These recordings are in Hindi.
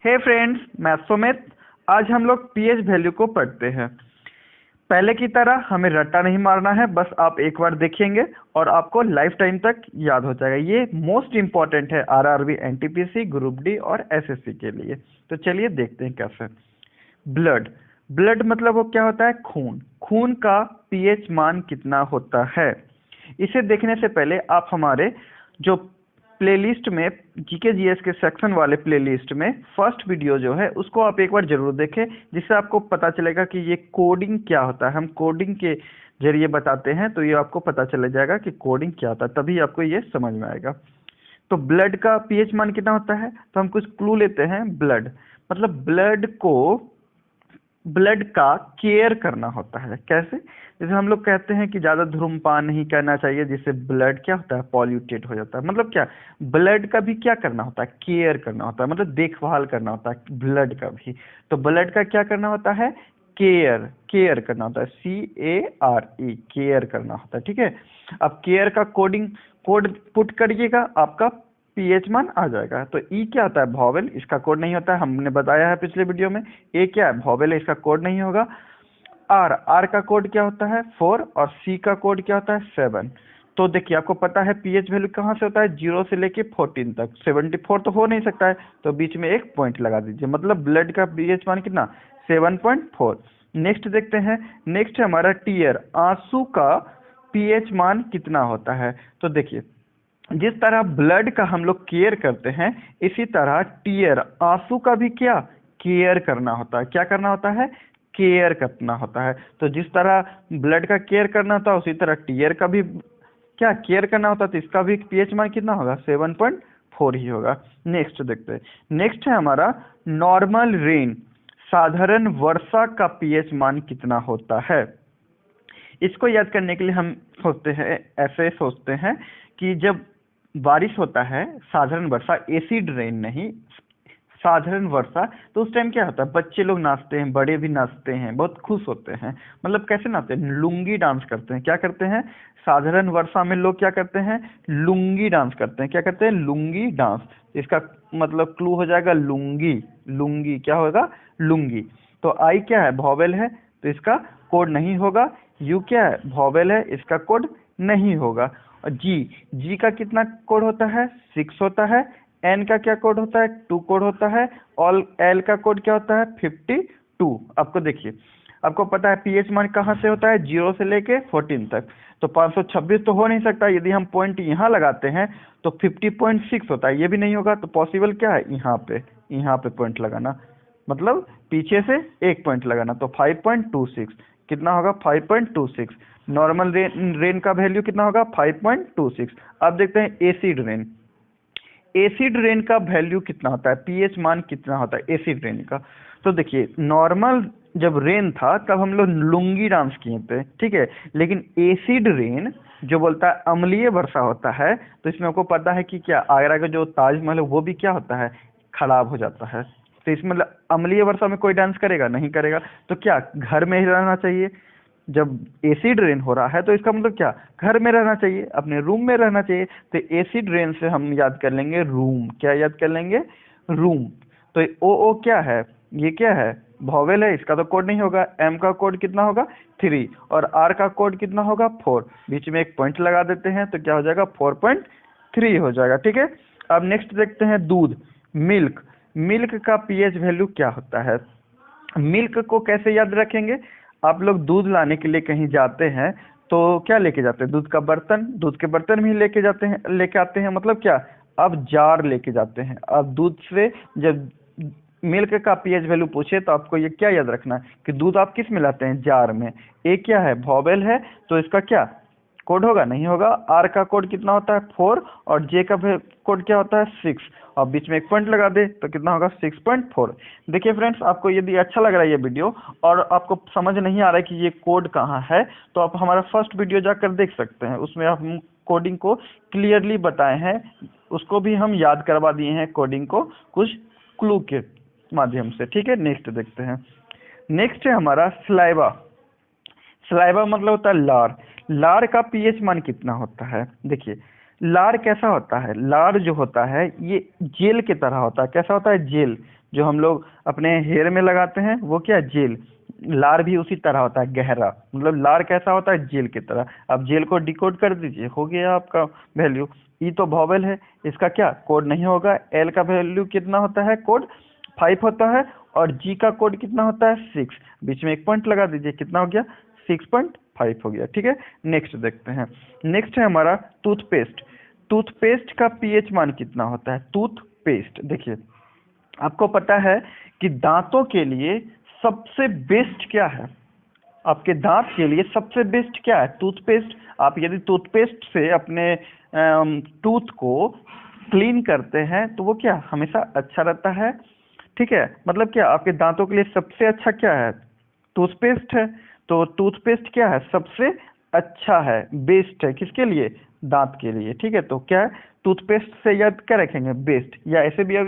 हे फ्रेंड्स, मैं सुमित। आज हम लोग पीएच वैल्यू को पढ़ते हैं। पहले की तरह हमें रट्टा नहीं मारना है, बस आप एक बार देखेंगे और आपको लाइफ टाइम तक याद हो जाएगा। ये मोस्ट इम्पॉर्टेंट है आरआरबी, एनटीपीसी, ग्रुप डी और एसएससी के लिए। तो चलिए देखते हैं कैसे। ब्लड ब्लड मतलब वो क्या होता है? खून। खून का पीएच मान कितना होता है? इसे देखने से पहले आप हमारे जो प्लेलिस्ट में जीके जीएस के सेक्शन वाले प्लेलिस्ट में फर्स्ट वीडियो जो है उसको आप एक बार जरूर देखें, जिससे आपको पता चलेगा कि ये कोडिंग क्या होता है। हम कोडिंग के जरिए बताते हैं, तो ये आपको पता चल जाएगा कि कोडिंग क्या होता है, तभी आपको ये समझ में आएगा। तो ब्लड का पीएच मान कितना होता है? तो हम कुछ क्लू लेते हैं। ब्लड मतलब ब्लड का केयर करना होता है। कैसे? जैसे हम लोग कहते हैं कि ज़्यादा धूम्रपान नहीं करना चाहिए, जिससे ब्लड क्या होता है? पॉल्यूटेड हो जाता है। मतलब क्या? ब्लड का भी क्या करना होता है? केयर करना होता है, मतलब देखभाल करना होता है ब्लड का भी। तो ब्लड का क्या करना होता है? केयर करना होता है। CARE, केयर करना होता है। ठीक है। अब केयर का कोड पुट करिएगा, आपका पीएच मान आ जाएगा। तो ई क्या होता है? वॉवेल, इसका कोड नहीं होता है, हमने बताया है पिछले वीडियो में। ए क्या है? वॉवेल है, इसका कोड नहीं होगा। आर का कोड क्या होता है? 4। और सी का कोड क्या होता है? 7। तो देखिए, आपको पता है पीएच वैल्यू कहाँ से होता है? 0 से लेके 14 तक। 74 तो हो नहीं सकता है, तो बीच में एक पॉइंट लगा दीजिए। मतलब ब्लड का पीएच मान कितना? 7.4। नेक्स्ट देखते हैं। नेक्स्ट है हमारा टीयर, आंसू का पीएच मान कितना होता है? तो देखिए, जिस तरह ब्लड का हम लोग केयर करते हैं, इसी तरह टीयर, आंसू का भी क्या केयर करना होता है? क्या करना होता है? केयर करना होता है। तो जिस तरह ब्लड का केयर करना होता है, उसी तरह टीयर का भी क्या केयर करना होता है। तो इसका भी पीएच मान कितना होगा? 7.4 ही होगा। नेक्स्ट देखते हैं। नेक्स्ट है हमारा नॉर्मल रेन, साधारण वर्षा का पीएच मान कितना होता है? इसको याद करने के लिए हम सोचते हैं, ऐसे सोचते हैं कि जब बारिश होता है, साधारण वर्षा, एसिड रेन नहीं, साधारण वर्षा, तो उस टाइम क्या होता है? बच्चे लोग नाचते हैं, बड़े भी नाचते हैं, बहुत खुश होते हैं। मतलब कैसे नाचते हैं? लुंगी डांस करते हैं। क्या करते हैं? साधारण वर्षा में लोग क्या करते हैं? लुंगी डांस करते हैं। क्या करते हैं? लुंगी डांस। इसका मतलब क्लू हो जाएगा लुंगी। लुंगी क्या होगा? लुंगी। तो आई क्या है? वॉवेल है, तो इसका कोड नहीं होगा। यू क्या है? वॉवेल है, इसका कोड नहीं होगा। और जी का कितना कोड होता है? 6 होता है। एन का क्या कोड होता है? 2 कोड होता है। और एल का कोड क्या होता है? 52। आपको देखिए, आपको पता है पीएच मान कहाँ से होता है? 0 से लेके 14 तक। तो 526 तो हो नहीं सकता। यदि हम पॉइंट यहाँ लगाते हैं तो 50.6 होता है, ये भी नहीं होगा। तो पॉसिबल क्या है? यहाँ पे पॉइंट लगाना, मतलब पीछे से एक पॉइंट लगाना। तो 5.26 कितना होगा? 5.26। नॉर्मल रेन का वैल्यू कितना होगा? 5.26। अब देखते हैं एसिड रेन। एसिड रेन का वैल्यू कितना होता है? पीएच मान कितना होता है एसिड रेन का? तो देखिए, नॉर्मल जब रेन था तब हम लोग लुंगी डांस किए थे, ठीक है। लेकिन एसिड रेन जो बोलता है अम्लीय वर्षा होता है, तो इसमें आपको पता है कि क्या आगरा का जो ताजमहल है वो भी क्या होता है? खराब हो जाता है। तो इसमें मतलब अम्लीय वर्षा में कोई डांस करेगा? नहीं करेगा। तो क्या घर में ही रहना चाहिए? जब एसिड रेन हो रहा है तो इसका मतलब क्या? घर में रहना चाहिए, अपने रूम में रहना चाहिए। तो एसिड रेन से हम याद कर लेंगे रूम। क्या याद कर लेंगे? रूम। तो ओ क्या है? ये क्या है? वॉवेल है, इसका तो कोड नहीं होगा। एम का कोड कितना होगा? 3। और आर का कोड कितना होगा? 4। बीच में एक पॉइंट लगा देते हैं तो क्या हो जाएगा? 4.3 हो जाएगा। ठीक है। अब नेक्स्ट देखते हैं दूध, मिल्क। मिल्क का पीएच वैल्यू क्या होता है? मिल्क को कैसे याद रखेंगे? आप लोग दूध लाने के लिए कहीं जाते हैं तो क्या लेके जाते हैं? दूध का बर्तन। दूध के बर्तन भी लेके जाते हैं, लेके आते हैं, मतलब क्या? अब जार लेके जाते हैं। अब दूध से जब मिल्क का पीएच वैल्यू पूछे तो आपको ये क्या याद रखना है कि दूध आप किस में लाते हैं? जार में। ए क्या है? वॉवेल है, तो इसका क्या कोड होगा? नहीं होगा। आर का कोड कितना होता है? 4। और जे का कोड क्या होता है? 6। और बीच में एक पॉइंट लगा दे तो कितना होगा? 6.4। देखिए फ्रेंड्स, आपको यदि अच्छा लग रहा है ये वीडियो और आपको समझ नहीं आ रहा है कि ये कोड कहाँ है, तो आप हमारा फर्स्ट वीडियो जाकर देख सकते हैं। उसमें हम कोडिंग को क्लियरली बताए हैं, उसको भी हम याद करवा दिए हैं कोडिंग को कुछ क्लू के माध्यम से। ठीक है। नेक्स्ट देखते हैं। नेक्स्ट है हमारा स्लाइवा। स्लाइवा मतलब होता है लार। लार का पीएच मान कितना होता है? देखिए, लार कैसा होता है? लार जो होता है ये जेल की तरह होता है। कैसा होता है? जेल। जो हम लोग अपने हेयर में लगाते हैं वो क्या है, जेल। लार भी उसी तरह होता है, गहरा, मतलब लार कैसा होता है, जेल की तरह। अब जेल को डिकोड कर दीजिए, हो गया आपका वैल्यू। ई तो वॉवेल है, इसका क्या कोड नहीं होगा। एल का वैल्यू कितना होता है, कोड 5 होता है, और जी का कोड कितना होता है, 6। बीच में एक पॉइंट लगा दीजिए, कितना हो गया, 6.5 हो गया। ठीक है, नेक्स्ट देखते हैं। नेक्स्ट है हमारा टूथपेस्ट। टूथपेस्ट का पीएच मान कितना होता है, टूथपेस्ट। देखिए, आपको पता है कि दांतों के लिए सबसे बेस्ट क्या है, आपके दांत के लिए सबसे बेस्ट क्या है, टूथपेस्ट। आप यदि टूथपेस्ट से अपने टूथ को क्लीन करते हैं तो वो क्या हमेशा अच्छा रहता है। ठीक है, मतलब क्या आपके दांतों के लिए सबसे अच्छा क्या है, टूथपेस्ट है। तो टूथपेस्ट क्या है, सबसे अच्छा है, बेस्ट है, किसके लिए, दांत के लिए। ठीक है, तो क्या है, टूथपेस्ट से याद क्या रखेंगे, बेस्ट, या ऐसे भी आप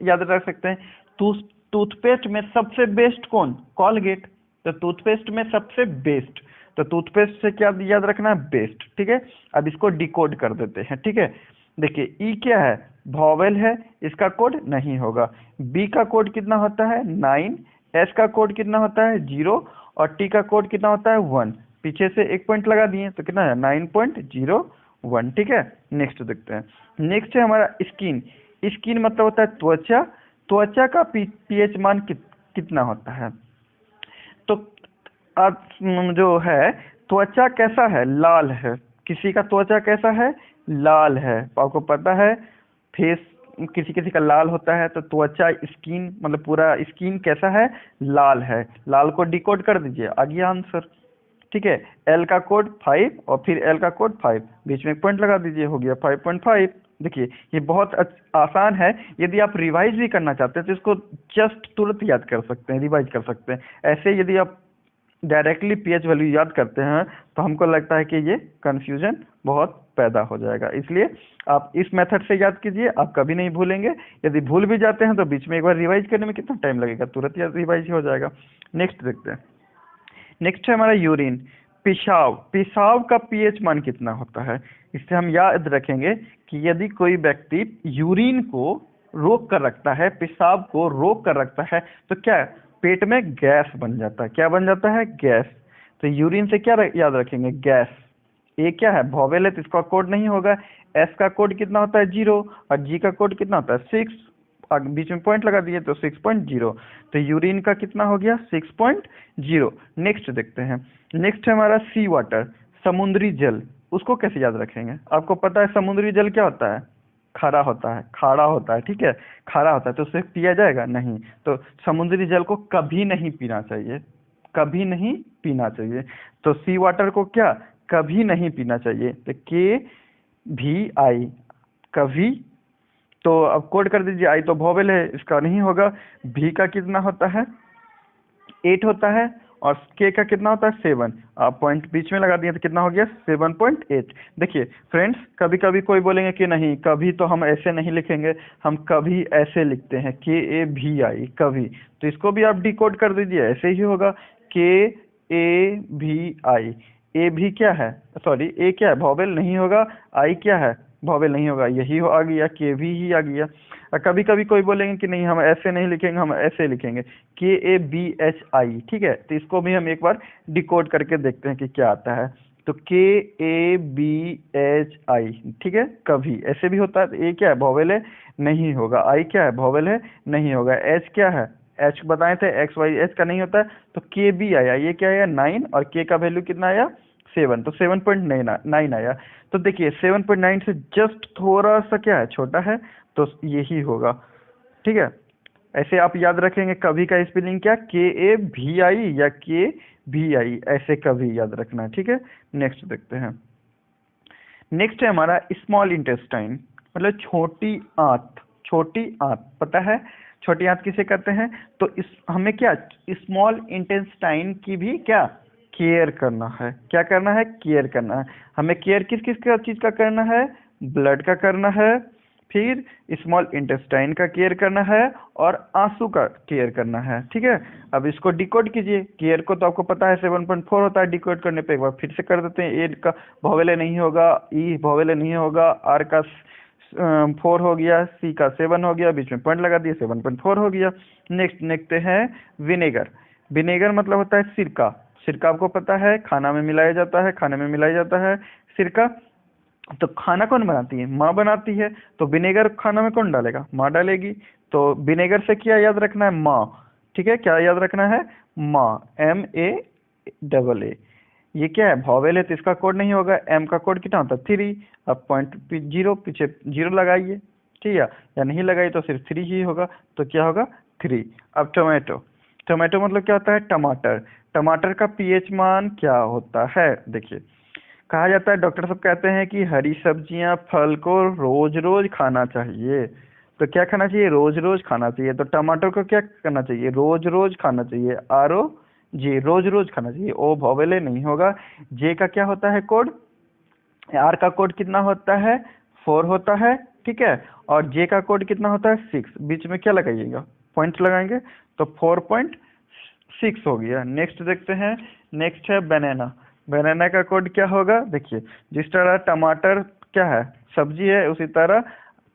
याद रख सकते हैं, टूथ टूथपेस्ट में सबसे बेस्ट कौन, कॉलगेट। तो टूथपेस्ट में सबसे बेस्ट, तो टूथपेस्ट से क्या याद रखना है, बेस्ट। ठीक है, अब इसको डिकोड कर देते हैं। ठीक है, देखिए ई क्या है, वॉवेल है, इसका कोड नहीं होगा। बी का कोड कितना होता है, 9। एस का कोड कितना होता है, 0। और टी का कोड कितना होता है, 1। पीछे से एक पॉइंट लगा दिए तो कितना है, 9.01। ठीक है, नेक्स्ट देखते हैं। नेक्स्ट है हमारा स्किन। स्किन मतलब होता है त्वचा। त्वचा का पीएच मान कितना होता है, तो अब जो है त्वचा कैसा है, लाल है। किसी का त्वचा कैसा है, लाल है। आपको पता है फेस किसी किसी का लाल होता है, तो त्वचा स्किन मतलब पूरा स्किन कैसा है, लाल है। लाल को डिकोड कर दीजिए, आ गया आंसर। ठीक है, एल का कोड 5 और फिर एल का कोड 5, बीच में एक पॉइंट लगा दीजिए, हो गया 5.5। देखिए, ये बहुत आसान है। यदि आप रिवाइज भी करना चाहते हैं तो इसको जस्ट तुरंत याद कर सकते हैं, रिवाइज कर सकते हैं। ऐसे यदि आप डायरेक्टली पीएच वैल्यू याद करते हैं तो हमको लगता है कि ये कंफ्यूजन बहुत पैदा हो जाएगा। इसलिए आप इस मेथड से याद कीजिए, आप कभी नहीं भूलेंगे। यदि भूल भी जाते हैं तो बीच में एक बार रिवाइज करने में कितना टाइम लगेगा, तुरंत याद रिवाइज हो जाएगा। नेक्स्ट देखते हैं। नेक्स्ट है हमारा यूरिन, पेशाब। पेशाब का पीएच मान कितना होता है, इससे हम याद रखेंगे कि यदि कोई व्यक्ति यूरिन को रोक कर रखता है, पेशाब को रोक कर रखता है, तो क्या पेट में गैस बन जाता है, क्या बन जाता है, गैस। तो यूरिन से क्या याद रखेंगे, गैस। ए क्या है, वॉवेल है, तो इसका कोड नहीं होगा। एस का कोड कितना होता है, 0। और जी का कोड कितना होता है, 6। बीच में पॉइंट लगा दिए तो 6.0। तो यूरिन का कितना हो गया, 6.0। नेक्स्ट देखते हैं। नेक्स्ट है हमारा सी वाटर, समुद्री जल। उसको कैसे याद रखेंगे, आपको पता है समुद्री जल क्या होता है, खारा होता है, खारा होता है। ठीक है, खारा होता है, तो उसे पिया जाएगा नहीं। तो समुद्री जल को कभी नहीं पीना चाहिए, कभी नहीं पीना चाहिए। तो सी वाटर को क्या कभी नहीं पीना चाहिए, तो KVI, कभी। तो अब कोड कर दीजिए, आई तो वॉवेल है, इसका नहीं होगा। भी का कितना होता है, 8 होता है, और के का कितना होता है, 7। आप पॉइंट बीच में लगा दिए तो कितना हो गया, 7.8। देखिए फ्रेंड्स, कभी कभी कोई बोलेंगे कि नहीं, कभी तो हम ऐसे नहीं लिखेंगे, हम कभी ऐसे लिखते हैं, KAVI, कभी। तो इसको भी आप डिकोड कर दीजिए, ऐसे ही होगा, KAVI। ए भी क्या है, सॉरी ए क्या है, वॉवेल नहीं होगा। आई क्या है, वॉवेल नहीं होगा, यही आ गया, KV ही आ गया। कभी कभी कोई बोलेंगे कि नहीं हम ऐसे नहीं लिखेंगे, हम ऐसे लिखेंगे, KABHI। ठीक है, तो इसको भी हम एक बार डिकोड करके देखते हैं कि क्या आता है। तो KABHI, ठीक है, कभी ऐसे भी होता है। तो ए क्या है, वॉवेल है, नहीं होगा। आई क्या है, वॉवेल है, नहीं होगा। एच क्या है, एच बताए थे, XYH का नहीं होता है। तो KB आया, ये क्या आया, 9, और के का वैल्यू कितना आया, 7। तो 7.9 आया। तो देखिए 7.9 से जस्ट थोड़ा सा क्या है, छोटा है, तो यही होगा। ठीक है, ऐसे आप याद रखेंगे। कभी का स्पेलिंग क्या, KAVI या KVI, ऐसे कभी याद रखना है। ठीक है, नेक्स्ट देखते हैं। नेक्स्ट है हमारा स्मॉल इंटेस्टाइन, मतलब छोटी आंत। छोटी आंत पता है, छोटी आंत किसे कहते हैं, तो इस हमें क्या स्मॉल इंटेस्टाइन की भी क्या केयर करना है, क्या करना है, केयर करना है। हमें केयर किस किस का चीज का करना है, ब्लड का करना है, फिर स्मॉल इंटेस्टाइन का केयर करना है, और आंसू का केयर करना है। ठीक है, अब इसको डिकोड कीजिए। केयर को तो आपको पता है 7.4 होता है, डिकोड करने पे एक बार फिर से कर देते हैं। ए का वॉवेल नहीं होगा, ई वॉवेल नहीं होगा, आर का 4 हो गया, सी का 7 हो गया, बीच में पॉइंट लगा दिया, 7.4 हो गया। नेक्स्ट देखते हैं विनेगर। विनेगर मतलब होता है सिरका। सिरका आपको पता है खाना में मिलाया जाता है, खाने में मिलाया जाता है सिरका। तो खाना कौन बनाती है? माँ बनाती है। तो विनेगर खाना में कौन डालेगा? माँ डालेगी। तो विनेगर से क्या याद रखना है? माँ। ठीक है, क्या याद रखना है? माँ, MAEE। ये क्या है? वॉवेल है तो इसका कोड नहीं होगा। एम का कोड कितना होता है? 3। अब पॉइंट जीरो, पीछे जीरो लगाइए, ठीक है, या नहीं लगाइए तो सिर्फ 3 ही होगा, तो क्या होगा? 3। अब टोमेटो। टोमेटो मतलब क्या होता है? टमाटर। टमाटर का पीएच मान क्या होता है? देखिए, कहा जाता है, डॉक्टर सब कहते हैं कि हरी सब्जियां फल को रोज रोज खाना चाहिए। तो क्या खाना चाहिए? रोज रोज खाना चाहिए। तो टमाटर को क्या करना चाहिए? रोज रोज खाना चाहिए। ROJ, रोज रोज खाना चाहिए। ओ वॉवेल नहीं होगा। जे का क्या होता है कोड? आर का कोड कितना होता है? 4 होता है, ठीक है। और जे का कोड कितना होता है? 6। बीच में क्या लगाइएगा? पॉइंट लगाएंगे, तो 4.6 हो गया। नेक्स्ट देखते हैं। नेक्स्ट है बनाना। बनाना का कोड क्या होगा? देखिए, जिस तरह टमाटर क्या है? सब्जी है, उसी तरह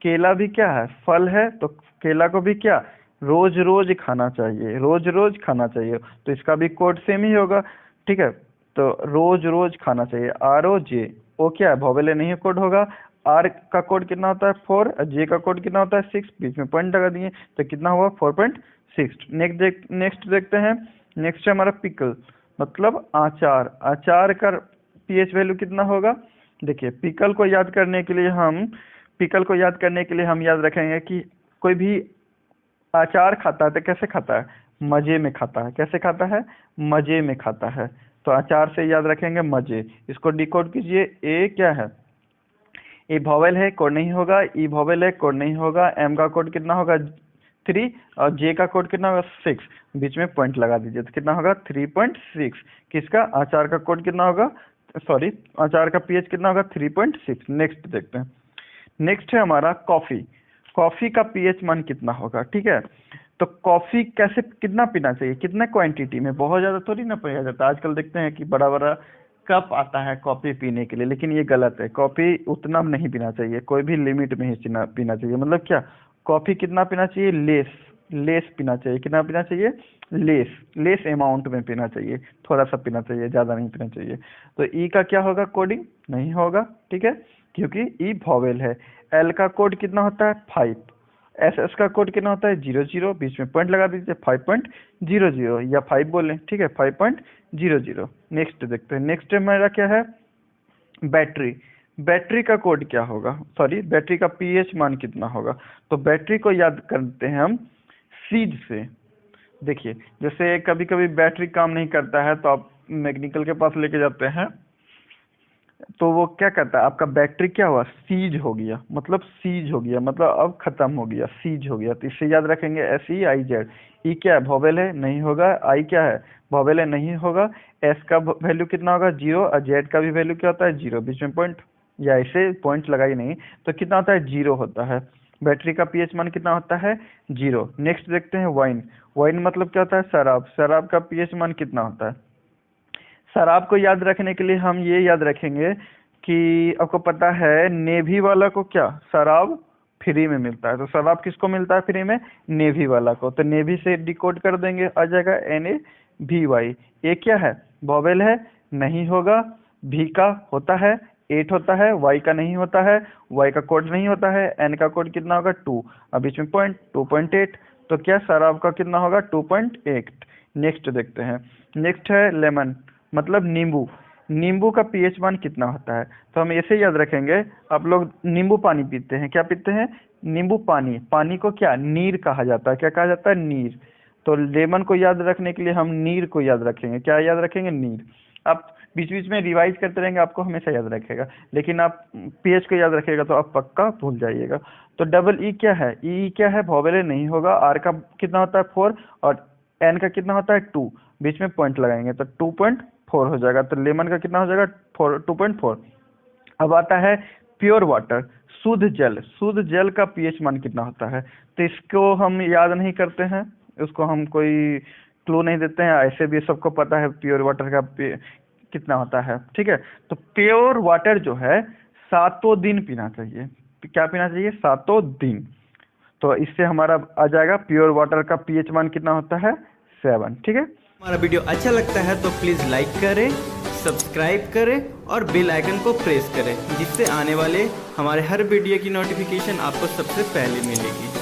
केला भी क्या है? फल है। तो केला को भी क्या? रोज रोज खाना चाहिए, रोज रोज खाना चाहिए। तो इसका भी कोड सेम ही होगा, ठीक है। तो रोज रोज खाना चाहिए। ROJ। ओ क्या है? वॉवेल नहीं कोड होगा। आर का कोड कितना होता है? 4। जे का कोड कितना होता है? 6। बीच में पॉइंट लगा दिए, तो कितना हुआ? 4.6। नेक्स्ट देखते हैं। नेक्स्ट है हमारा पिकल, मतलब आचार। आचार का पीएच वैल्यू कितना होगा? देखिए, पिकल को याद करने के लिए हम याद रखेंगे कि कोई भी अचार खाता है तो कैसे खाता है? मजे में खाता है। कैसे खाता है? मजे में खाता है। तो अचार से याद रखेंगे मजे। इसको डिकोड कीजिए। ए क्या है? ए वॉवेल है, कोड नहीं होगा। ई वॉवेल है, कोड नहीं होगा। एम का कोड कितना होगा? 3। और जे का कोड कितना होगा? 6। बीच में पॉइंट लगा दीजिए, तो कितना होगा? 3.6। किसका? अचार का कोड कितना होगा? सॉरी, अचार का पीएच कितना होगा? 3.6। नेक्स्ट देखते हैं। नेक्स्ट है हमारा कॉफी। कॉफी का पीएच मान कितना होगा? ठीक है। तो कॉफी कैसे, कितना पीना चाहिए? कितना क्वांटिटी में? बहुत ज्यादा थोड़ी ना पिया जाता है। आजकल देखते हैं कि बड़ा बड़ा कप आता है कॉफी पीने के लिए, लेकिन ये गलत है। कॉफी उतना नहीं पीना चाहिए, कोई भी लिमिट में ही पीना चाहिए। मतलब क्या? कॉफी कितना पीना चाहिए? लेस। लेस पीना चाहिए। कितना पीना चाहिए? लेस। लेस अमाउंट में पीना चाहिए, थोड़ा सा पीना चाहिए, ज्यादा नहीं पीना चाहिए। तो ई का क्या होगा? कोडिंग नहीं होगा, ठीक है, क्योंकि ई वॉवेल है। एल का कोड कितना होता है? 5। एस का कोड कितना होता है? 00। बीच में पॉइंट लगा दीजिए, 5.00 या 5 बोलें, ठीक है, 5.00। नेक्स्ट देखते हैं। नेक्स्ट हमारा क्या है? बैटरी। बैटरी का कोड क्या होगा? सॉरी, बैटरी का पीएच मान कितना होगा? तो बैटरी को याद करते हैं हम सीज से। देखिए, जैसे कभी कभी बैटरी काम नहीं करता है तो आप मैकेनिकल के पास लेके जाते हैं, तो वो क्या करता है? आपका बैटरी क्या हुआ? सीज हो गया। मतलब सीज हो गया मतलब अब खत्म हो गया, सीज हो गया। तो इससे याद रखेंगे SEIZ। ई क्या है? वॉवेल है, नहीं होगा। आई क्या है? वॉवेल है, नहीं होगा। एस का वैल्यू कितना होगा? 0। और जेड का भी वैल्यू क्या होता है? 0। बीच में पॉइंट या ऐसे पॉइंट लगाई नहीं, तो कितना होता है? 0 होता है। बैटरी का पीएच मान कितना होता है? 0। नेक्स्ट देखते हैं वाइन। वाइन मतलब क्या होता है? शराब। शराब का पीएच मान कितना होता है? शराब को याद रखने के लिए हम ये याद रखेंगे कि आपको पता है नेवी वाला को क्या शराब फ्री में मिलता है। तो शराब किसको मिलता है फ्री में? नेवी वाला को। तो नेवी से डिकोड कर देंगे, आ जाएगा NAVY। ये क्या है? वॉवेल है, नहीं होगा। भी का होता है, 8 होता है। वाई का नहीं होता है, वाई का कोड नहीं होता है। एन का कोड कितना होगा? 2। अब बीच में पॉइंट 2.8। तो क्या शराब का कितना होगा? 2.8। नेक्स्ट देखते हैं। नेक्स्ट है लेमन, मतलब नींबू। नींबू का पीएच मान कितना होता है? तो हम ऐसे याद रखेंगे। आप लोग नींबू पानी पीते हैं, क्या पीते हैं? नींबू पानी। पानी को क्या? नीर कहा जाता है। क्या कहा जाता है? नीर। तो लेमन को याद रखने के लिए हम नीर को याद रखेंगे। क्या याद रखेंगे? नीर। आप बीच बीच में रिवाइज करते रहेंगे, आपको हमेशा याद रखेगा। लेकिन आप पीएच को याद रखेगा तो आप पक्का भूल जाइएगा। तो डबल ई क्या है? ई क्या है? वॉवेल नहीं होगा। आर का कितना होता है? 4। और एन का कितना होता है? 2। बीच में पॉइंट लगाएंगे तो 2.4 हो जाएगा। तो लेमन का कितना हो जाएगा? 2.4। अब आता है प्योर वाटर, शुद्ध जल। शुद्ध जल का पीएच मान कितना होता है? तो इसको हम याद नहीं करते हैं, उसको हम कोई क्लू नहीं देते हैं। ऐसे भी सबको पता है प्योर वाटर का कितना होता है, ठीक है। तो प्योर वाटर जो है 7 दिन पीना चाहिए। क्या पीना चाहिए? 7 दिन। तो इससे हमारा आ जाएगा प्योर वाटर का पीएच मान कितना होता है? 7। ठीक है। हमारा वीडियो अच्छा लगता है तो प्लीज़ लाइक करें, सब्सक्राइब करें और बेल आइकन को प्रेस करें, जिससे आने वाले हमारे हर वीडियो की नोटिफिकेशन आपको सबसे पहले मिलेगी।